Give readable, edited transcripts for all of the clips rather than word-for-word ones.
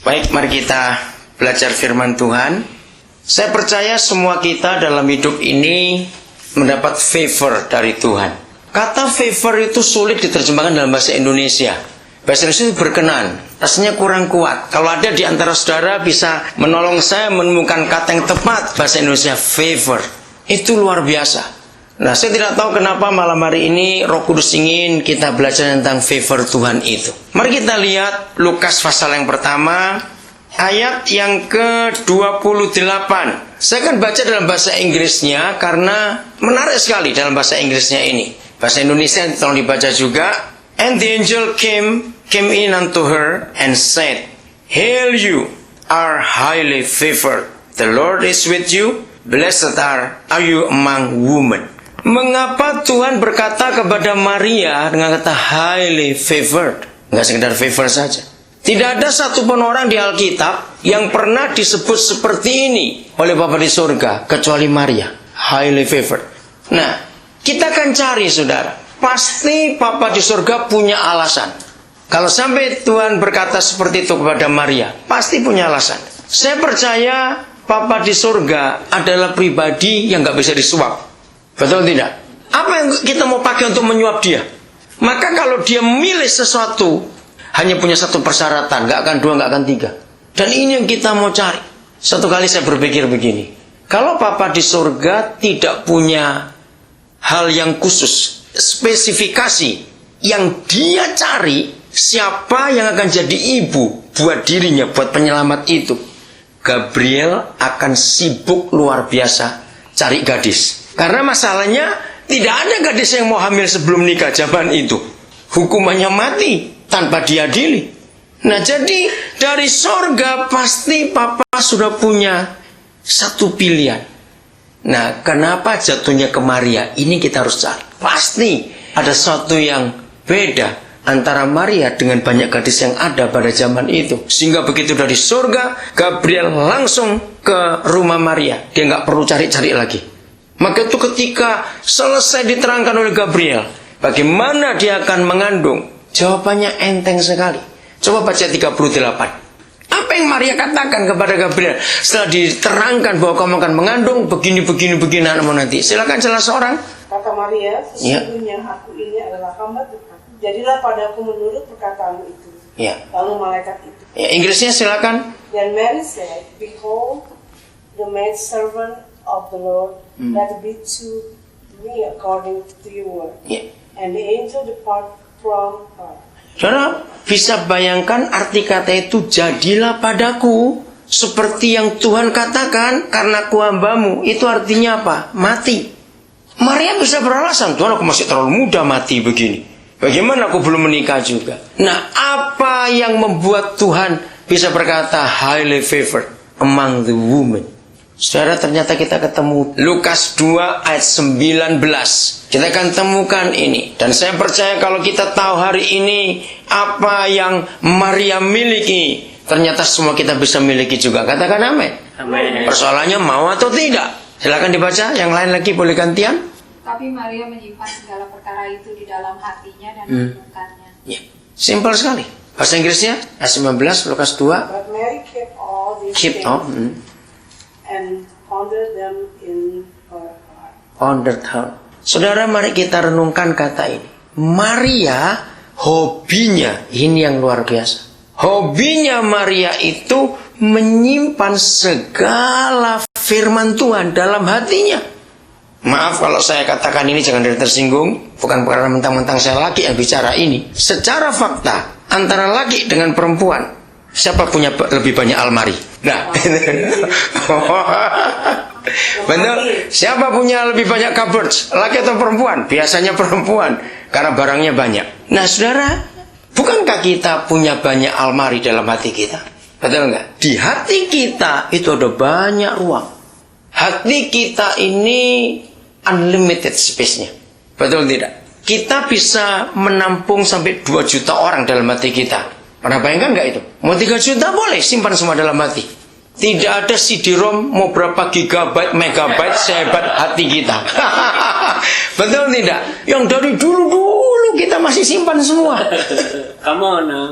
Baik, mari kita belajar firman Tuhan. Saya percaya semua kita dalam hidup ini mendapat favor dari Tuhan. Kata favor itu sulit diterjemahkan dalam bahasa Indonesia. Bahasa Indonesia itu berkenan, rasanya kurang kuat. Kalau ada di antara saudara bisa menolong saya menemukan kata yang tepat bahasa Indonesia favor, itu luar biasa. Nah, saya tidak tahu kenapa malam hari ini Roh Kudus ingin kita belajar tentang favor Tuhan itu. Mari kita lihat Lukas pasal yang pertama, ayat yang ke-28. Saya akan baca dalam bahasa Inggrisnya karena menarik sekali dalam bahasa Inggrisnya ini. Bahasa Indonesia tolong dibaca juga. And the angel came in unto her and said, Hail you are highly favored. The Lord is with you. Blessed are you among women. Mengapa Tuhan berkata kepada Maria dengan kata highly favored? Enggak sekedar favor saja. Tidak ada satupun orang di Alkitab yang pernah disebut seperti ini oleh Bapa di surga kecuali Maria, highly favored. Nah, kita akan cari saudara. Pasti Bapa di surga punya alasan. Kalau sampai Tuhan berkata seperti itu kepada Maria, pasti punya alasan. Saya percaya Bapa di surga adalah pribadi yang nggak bisa disuap. Betul tidak? Apa yang kita mau pakai untuk menyuap dia? Maka kalau dia memilih sesuatu, hanya punya satu persyaratan, nggak akan dua, nggak akan tiga. Dan ini yang kita mau cari. Satu kali saya berpikir begini, kalau Bapa di surga tidak punya hal yang khusus, spesifikasi yang dia cari, siapa yang akan jadi ibu buat dirinya, buat penyelamat itu, Gabriel akan sibuk luar biasa cari gadis. Karena masalahnya tidak ada gadis yang mau hamil sebelum nikah zaman itu. Hukumannya mati tanpa diadili. Nah, jadi dari sorga pasti Papa sudah punya satu pilihan. Nah, kenapa jatuhnya ke Maria? Ini kita harus cari. Pasti ada sesuatu yang beda antara Maria dengan banyak gadis yang ada pada zaman itu. Sehingga begitu dari surga, Gabriel langsung ke rumah Maria. Dia nggak perlu cari-cari lagi. Maka itu ketika selesai diterangkan oleh Gabriel, bagaimana dia akan mengandung? Jawabannya enteng sekali. Coba baca 38. Apa yang Maria katakan kepada Gabriel? Setelah diterangkan bahwa kamu akan mengandung, begini anakmu nanti. Silakan salah seorang. Kata Maria, sesungguhnya aku ini adalah hamba Tuhan. Jadilah padaku menurut perkataanmu itu. Ya. Lalu malaikat itu. Ya, Inggrisnya silakan. Dan Mary said, Behold, the maid servant of the Lord, let it be to me according to your word. Yeah. And the angel depart from her. Saudara bisa bayangkan arti kata itu, jadilah padaku seperti yang Tuhan katakan karena aku hambamu. Itu artinya apa? Mati. Maria bisa beralasan, Tuhan aku masih terlalu muda mati begini. Bagaimana aku belum menikah juga? Nah, apa yang membuat Tuhan bisa berkata highly favored among the women? Saudara, ternyata kita ketemu Lukas 2 ayat 19. Kita akan temukan ini. Dan saya percaya kalau kita tahu hari ini apa yang Maria miliki, ternyata semua kita bisa miliki juga. Katakan amin. Amin. Persoalannya mau atau tidak. Silakan dibaca. Yang lain lagi boleh gantian. Tapi Maria menyimpan segala perkara itu di dalam hatinya dan merenungkannya. Ya. Simpel sekali. Bahasa Inggrisnya ayat 19 Lukas 2. But Mary kept all these things and pondered them in her heart. Pondered her. Saudara, mari kita renungkan kata ini. Maria, hobinya, ini yang luar biasa. Hobinya Maria itu menyimpan segala firman Tuhan dalam hatinya. Maaf kalau saya katakan ini, jangan tersinggung. Bukan karena mentang-mentang saya laki yang bicara ini. Secara fakta, antara laki dengan perempuan, siapa punya lebih banyak almari? Nah, betul. Siapa punya lebih banyak cupboard? Laki atau perempuan? Biasanya perempuan, karena barangnya banyak. Nah, saudara, bukankah kita punya banyak almari dalam hati kita? Betul nggak? Di hati kita itu ada banyak ruang. Hati kita ini unlimited space-nya. Betul tidak? Kita bisa menampung sampai 2 juta orang dalam hati kita. Pernah bayangkan nggak itu? Mau 3 juta boleh simpan semua dalam hati. Tidak ada CD-ROM mau berapa gigabyte, megabyte sehebat hati kita. Betul tidak? Yang dari dulu kita masih simpan semua. Come on.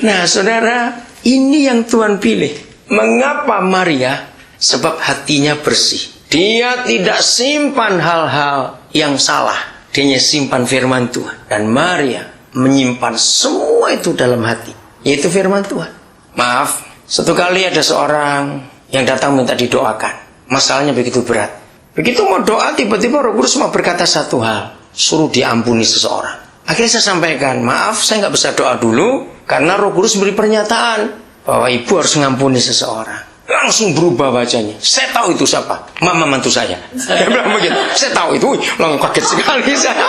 Nah, saudara, ini yang Tuhan pilih. Mengapa Maria? Sebab hatinya bersih. Dia tidak simpan hal-hal yang salah. Dia simpan firman Tuhan. Dan Maria menyimpan semua itu dalam hati. Yaitu firman Tuhan. Maaf, satu kali ada seorang yang datang minta didoakan. Masalahnya begitu berat. Begitu mau doa, tiba-tiba Roh Kudus mau berkata satu hal. Suruh diampuni seseorang. Akhirnya saya sampaikan, maaf saya nggak bisa doa dulu. Karena Roh Kudus beri pernyataan bahwa ibu harus mengampuni seseorang. Langsung berubah wajahnya. Saya tahu itu siapa? Mama mantu saya. Dia bilang begitu. Saya tahu itu. Langsung kaget sekali saya.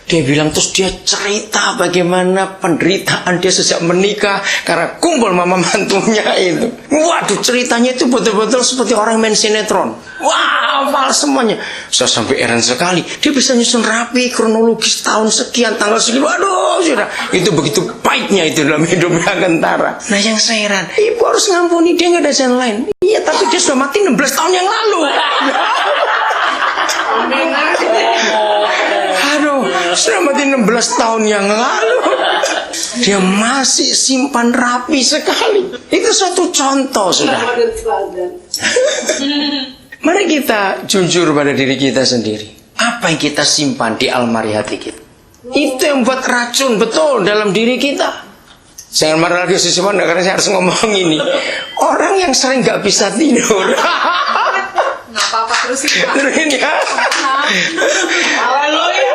Dia bilang, terus dia cerita bagaimana penderitaan dia sejak menikah karena kumpul mama mantunya itu. Waduh, ceritanya itu betul-betul seperti orang main sinetron. Wah, hafal semuanya. Saya sampai heran sekali. Dia bisa nyusun rapi, kronologis tahun sekian, tanggal sekian. Waduh, sudah. Itu begitu baiknya itu dalam hidupnya Kentara. Nah, yang saya heran, ibu harus ngampuni, dia nggak ada jalan lain. Iya, tapi dia sudah mati 16 tahun yang lalu. Aduh, sudah mati 16 tahun yang lalu. Dia masih simpan rapi sekali. Itu suatu contoh, sudah. Mari kita jujur pada diri kita sendiri. Apa yang kita simpan di almari hati kita? Itu yang buat racun betul dalam diri kita. Saya marah lagi sesuatu karena saya harus ngomong ini. Orang yang sering gak bisa tidur. Nggak apa-apa terus Pak. Terus ini ya. Haleluya.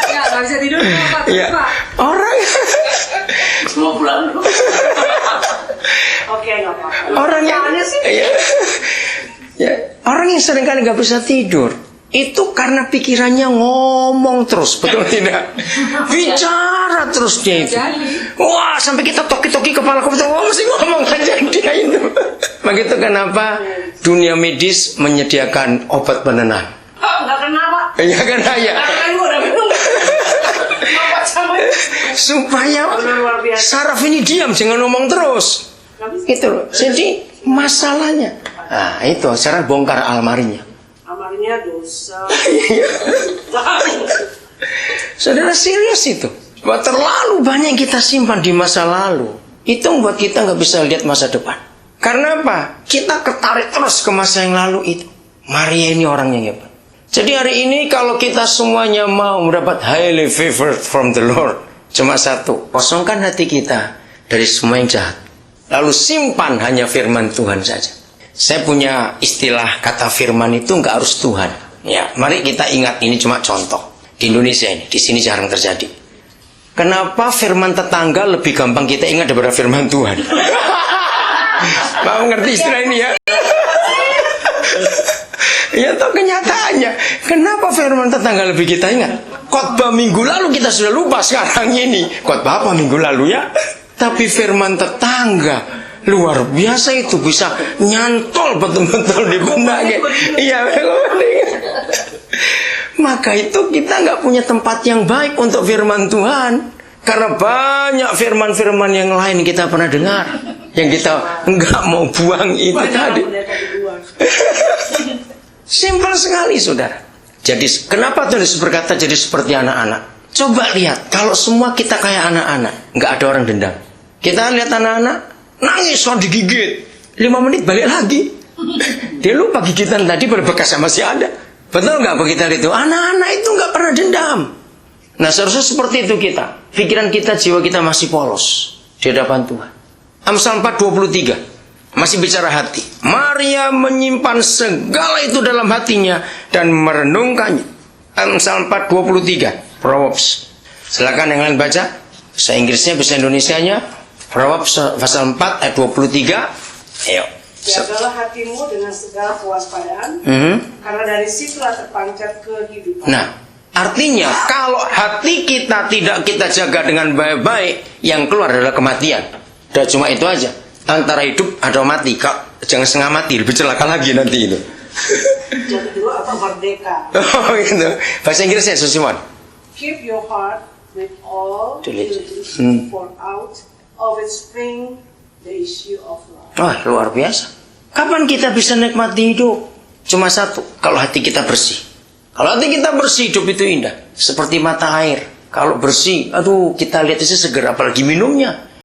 Ya, nggak bisa tidur nggak apa-apa terus Ya. Pak. Orang Oke, nggak apa-apa. orang yang ya, orang yang seringkali nggak bisa tidur itu karena pikirannya ngomong terus, betul tidak? Bicara terus dia itu. Wah, sampai kita toki-toki kepala kita, wah mesti ngomong aja dia itu. Begitu kenapa dunia medis menyediakan obat penenang? Nggak kenapa. Ya kan ya. Karena gue udah minum. Apa sama? Supaya Luar biasa. saraf ini diam, jangan ngomong terus. Gitu loh. Jadi masalahnya, nah itu sekarang bongkar almarinya. Amarnya dosa. Saudara, serius itu. Bahwa terlalu banyak yang kita simpan di masa lalu. Itu membuat kita nggak bisa lihat masa depan. Karena apa? Kita ketarik terus ke masa yang lalu itu. Maria ini orang yang hebat. Jadi hari ini kalau kita semuanya mau mendapat highly favored from the Lord, cuma satu, kosongkan hati kita dari semua yang jahat. Lalu simpan hanya firman Tuhan saja. Saya punya istilah kata firman itu nggak harus Tuhan. Ya, mari kita ingat ini cuma contoh. Di Indonesia ini, di sini jarang terjadi. Kenapa firman tetangga lebih gampang kita ingat daripada firman Tuhan? Mau ngerti istilah ini ya? Ya toh kenyataannya. Kenapa firman tetangga lebih kita ingat? Khotbah minggu lalu kita sudah lupa sekarang ini. Khotbah apa minggu lalu ya? Tapi firman tetangga luar biasa itu, bisa nyantol betul-betul di benak. Iya. Maka itu kita nggak punya tempat yang baik untuk firman Tuhan. Karena banyak firman-firman yang lain kita pernah dengar, yang kita nggak mau buang itu tadi. Simpel sekali, saudara. Jadi kenapa Tuhan Yesus berkata jadi seperti anak-anak? Coba lihat, kalau semua kita kayak anak-anak, nggak ada orang dendam. Kita lihat anak-anak nangis, soal digigit, 5 menit balik lagi. Dia lupa gigitan tadi pada bekasnya masih ada. Betul nggak begitu itu? Anak-anak itu nggak pernah dendam. Nah, seharusnya seperti itu kita. Pikiran kita, jiwa kita masih polos di hadapan Tuhan. Amsal 4:23. Masih bicara hati. Maria menyimpan segala itu dalam hatinya dan merenungkannya. Amsal 4:23. Proverbs. Silakan yang lain baca. Bahasa Inggrisnya, bahasa Indonesianya. Proverbs pasal 4 ayat 23. Ayo. Jagalah hatimu dengan segala kewaspadaan, karena dari situlah terpancar kehidupan. Nah, artinya kalau hati kita tidak kita jaga dengan baik-baik, yang keluar adalah kematian. Udah cuma itu aja. Antara hidup atau mati. Jangan setengah mati, lebih celaka lagi nanti itu. Jadi dulu atau merdeka. Oh gitu. Bahasa Inggrisnya Susimon. Keep your heart with all diligence, for out of it spring the issue of life. Wah, luar biasa. Kapan kita bisa nikmati hidup? Cuma satu, kalau hati kita bersih. Kalau hati kita bersih, hidup itu indah. Seperti mata air Kalau bersih, aduh kita lihat sih seger, apalagi minumnya.